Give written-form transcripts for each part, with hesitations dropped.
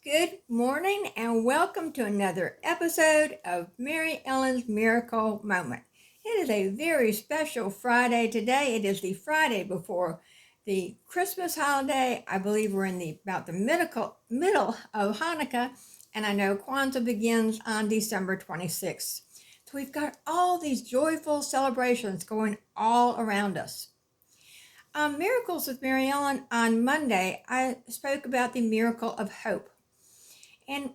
Good morning and welcome to another episode of Mary Ellen's Miracle Moment. It is a very special Friday today. It is the Friday before the Christmas holiday. I believe we're in about the middle of Hanukkah, and I know Kwanzaa begins on December 26th. So we've got all these joyful celebrations going all around us. Miracles with Mary Ellen on Monday, I spoke about the miracle of hope. And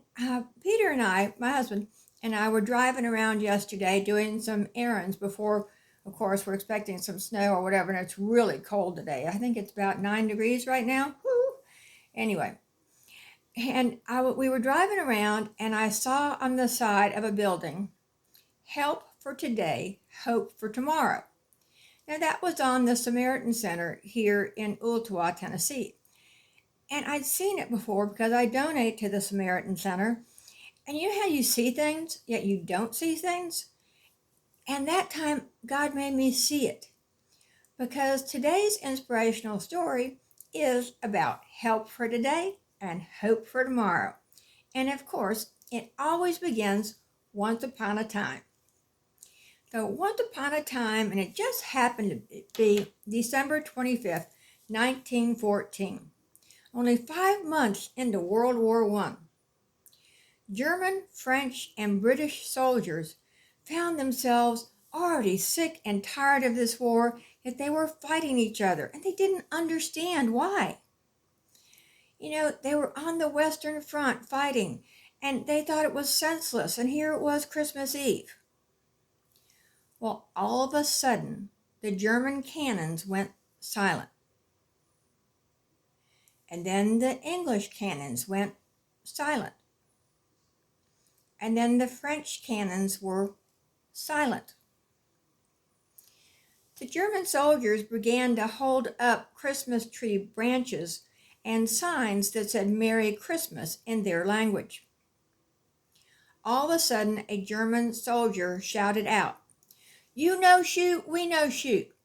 Peter and I, my husband, and I were driving around yesterday doing some errands before, of course, we're expecting some snow or whatever, and it's really cold today. I think it's about 9 degrees right now. Woo! Anyway, and we were driving around, and I saw on the side of a building, "Help for today, hope for tomorrow." Now, that was on the Samaritan Center here in Ooltewah, Tennessee. And I'd seen it before because I donate to the Samaritan Center. And you know how you see things, yet you don't see things? And that time, God made me see it. Because today's inspirational story is about help for today and hope for tomorrow. And of course, it always begins once upon a time. So once upon a time, and it just happened to be December 25th, 1914. Only 5 months into World War I. German, French, and British soldiers found themselves already sick and tired of this war, yet they were fighting each other, and they didn't understand why. They were on the Western Front fighting, and they thought it was senseless, and here it was Christmas Eve. Well, all of a sudden, the German cannons went silent. And then the English cannons went silent. And then the French cannons were silent. The German soldiers began to hold up Christmas tree branches and signs that said Merry Christmas in their language. All of a sudden, a German soldier shouted out, "You no shoot, we no shoot."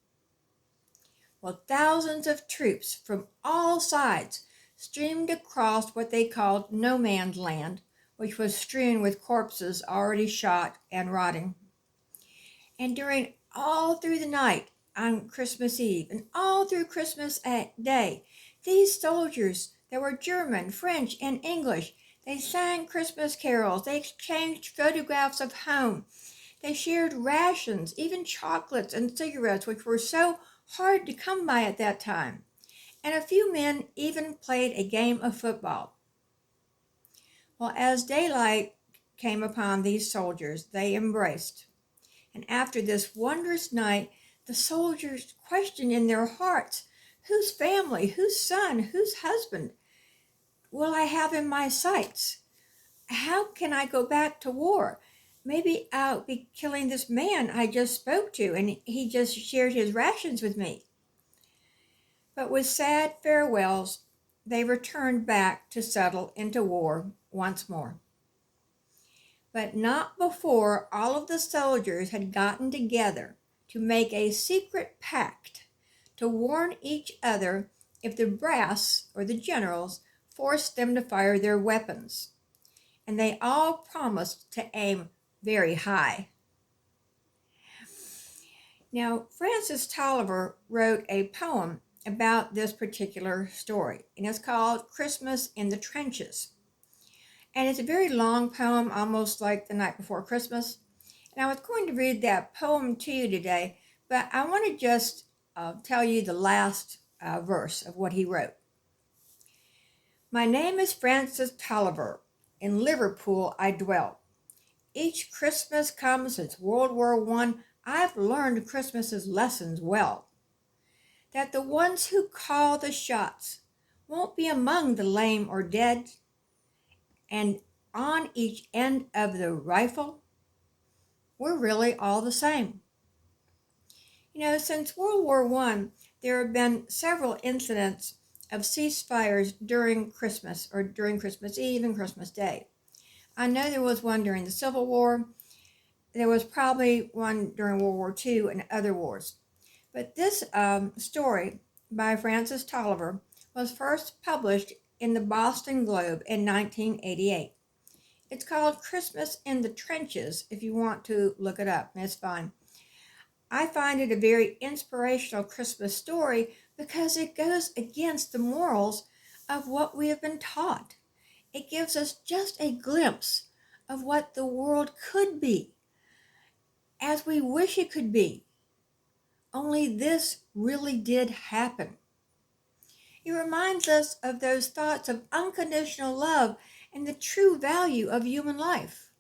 Well, thousands of troops from all sides streamed across what they called no man's land, which was strewn with corpses already shot and rotting. And all through the night on Christmas Eve and all through Christmas Day, these soldiers that were German, French, and English, they sang Christmas carols, they exchanged photographs of home, they shared rations, even chocolates and cigarettes, which were so hard to come by at that time. And a few men even played a game of football. Well, as daylight came upon these soldiers, they embraced. And after this wondrous night, the soldiers questioned in their hearts, whose family, whose son, whose husband will I have in my sights? How can I go back to war? Maybe I'll be killing this man I just spoke to, and he just shared his rations with me. But with sad farewells, they returned back to settle into war once more. But not before all of the soldiers had gotten together to make a secret pact to warn each other if the brass or the generals forced them to fire their weapons. And they all promised to aim very high. Now, Francis Tolliver wrote a poem about this particular story, and it's called Christmas in the Trenches. And it's a very long poem, almost like The Night Before Christmas. And I was going to read that poem to you today, but I want to just tell you the last verse of what he wrote. "My name is Francis Tolliver. In Liverpool I dwell. Each Christmas comes since World War I. I've learned Christmas's lessons well. That the ones who call the shots won't be among the lame or dead. And on each end of the rifle, we're really all the same." Since World War I, there have been several incidents of ceasefires during Christmas or during Christmas Eve and Christmas Day. I know there was one during the Civil War. There was probably one during World War II and other wars. But this story by Francis Tolliver was first published in the Boston Globe in 1988. It's called Christmas in the Trenches if you want to look it up. It's fun. I find it a very inspirational Christmas story because it goes against the morals of what we have been taught. It gives us just a glimpse of what the world could be as we wish it could be. Only this really did happen. It reminds us of those thoughts of unconditional love and the true value of human life.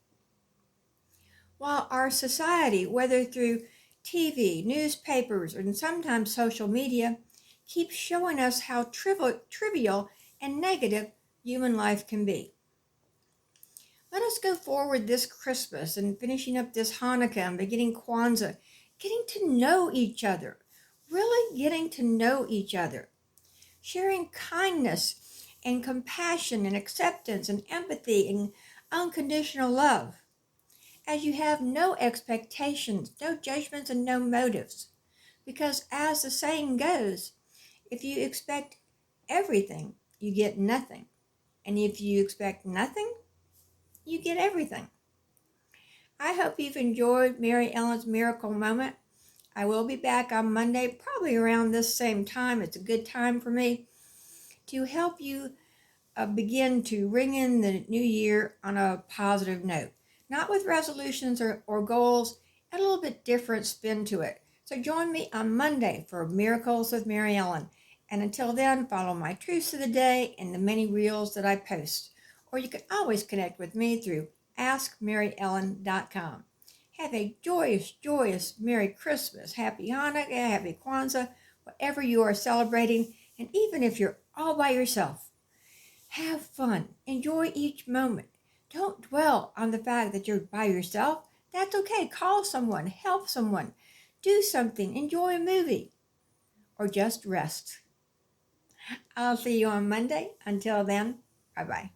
While our society, whether through TV, newspapers, and sometimes social media, keeps showing us how trivial and negative human life can be. Let us go forward this Christmas and finishing up this Hanukkah and beginning Kwanzaa, getting to know each other, really getting to know each other, sharing kindness and compassion and acceptance and empathy and unconditional love, as you have no expectations, no judgments, and no motives. Because as the saying goes, if you expect everything, you get nothing. And if you expect nothing, you get everything. I hope you've enjoyed Mary Ellen's Miracle Moment. I will be back on Monday, probably around this same time. It's a good time for me to help you begin to ring in the new year on a positive note. Not with resolutions or goals, a little bit different spin to it. So join me on Monday for Miracles with Mary Ellen. And until then, follow my Truce of the Day and the many reels that I post. Or you can always connect with me through AskMaryEllen.com. Have a joyous, joyous Merry Christmas, Happy Hanukkah, Happy Kwanzaa, whatever you are celebrating. And even if you're all by yourself, have fun. Enjoy each moment. Don't dwell on the fact that you're by yourself. That's okay. Call someone. Help someone. Do something. Enjoy a movie. Or just rest. I'll see you on Monday. Until then, bye-bye.